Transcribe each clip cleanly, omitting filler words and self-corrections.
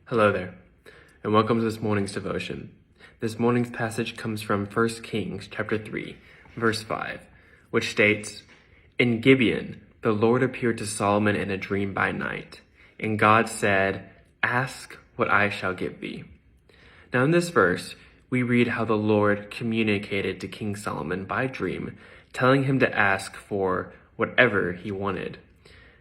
Hello there, and welcome to this morning's devotion. This morning's passage comes from 1 Kings chapter 3, verse 5, which states, "In Gibeon, the Lord appeared to Solomon in a dream by night, and God said, 'Ask what I shall give thee.'" Now in this verse, we read how the Lord communicated to King Solomon by dream, telling him to ask for whatever he wanted.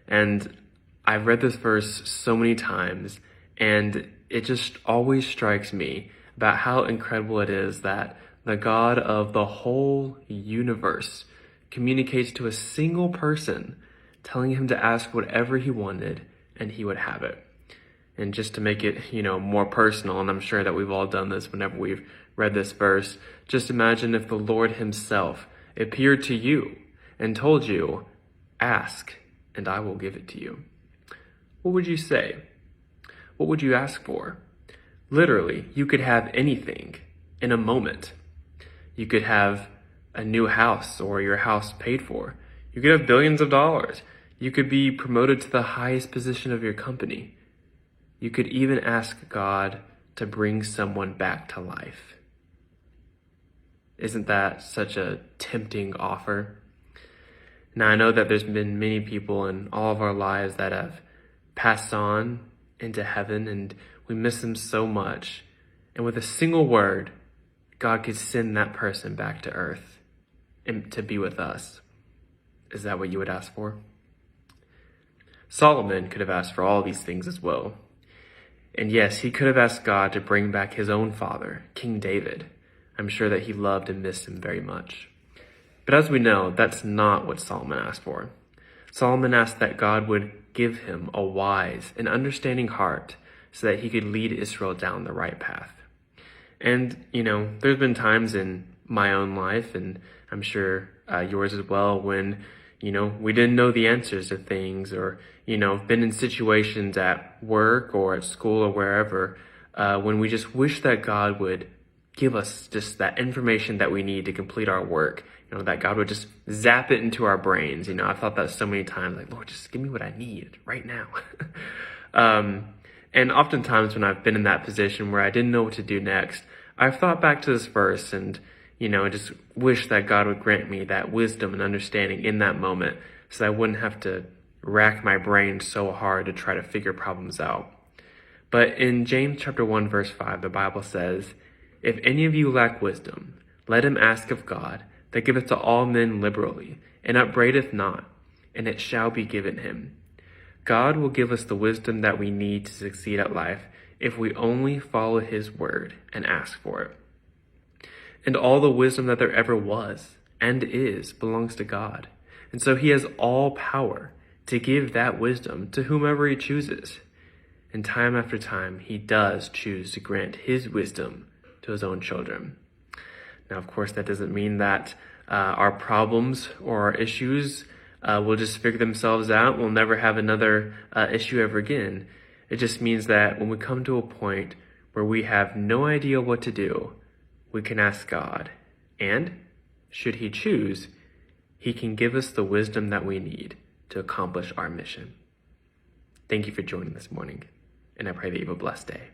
And I've read this verse so many times, and it just always strikes me about how incredible it is that the God of the whole universe communicates to a single person, telling him to ask whatever he wanted and he would have it. And just to make it, more personal, and I'm sure that we've all done this whenever we've read this verse, just imagine if the Lord himself appeared to you and told you, "Ask, and I will give it to you." What would you say? What would you ask for? Literally, you could have anything in a moment. You could have a new house or your house paid for. You could have billions of dollars. You could be promoted to the highest position of your company. You could even ask God to bring someone back to life. Isn't that such a tempting offer? Now, I know that there's been many people in all of our lives that have passed on into heaven, and we miss them so much. And with a single word, God could send that person back to earth and to be with us. Is that what you would ask for? Solomon could have asked for all these things as well. And yes, he could have asked God to bring back his own father, King David. I'm sure that he loved and missed him very much. But as we know, that's not what Solomon asked for. Solomon asked that God would give him a wise and understanding heart so that he could lead Israel down the right path. And, there's been times in my own life, and I'm sure yours as well, when, we didn't know the answers to things, or, been in situations at work or at school or wherever, when we just wish that God would give us just that information that we need to complete our work, that God would just zap it into our brains. I've thought that so many times, like, Lord, just give me what I need right now. And oftentimes when I've been in that position where I didn't know what to do next, I've thought back to this verse and, just wish that God would grant me that wisdom and understanding in that moment so I wouldn't have to rack my brain so hard to try to figure problems out. But in James chapter 1, verse 5, the Bible says, "If any of you lack wisdom, let him ask of God, that giveth to all men liberally, and upbraideth not, and it shall be given him." God will give us the wisdom that we need to succeed at life if we only follow his word and ask for it. And all the wisdom that there ever was and is belongs to God. And so he has all power to give that wisdom to whomever he chooses. And time after time, he does choose to grant his wisdom to his own children. Now, of course, that doesn't mean that our problems or our issues will just figure themselves out. We'll never have another issue ever again. It just means that when we come to a point where we have no idea what to do, we can ask God. And should he choose, he can give us the wisdom that we need to accomplish our mission. Thank you for joining this morning, and I pray that you have a blessed day.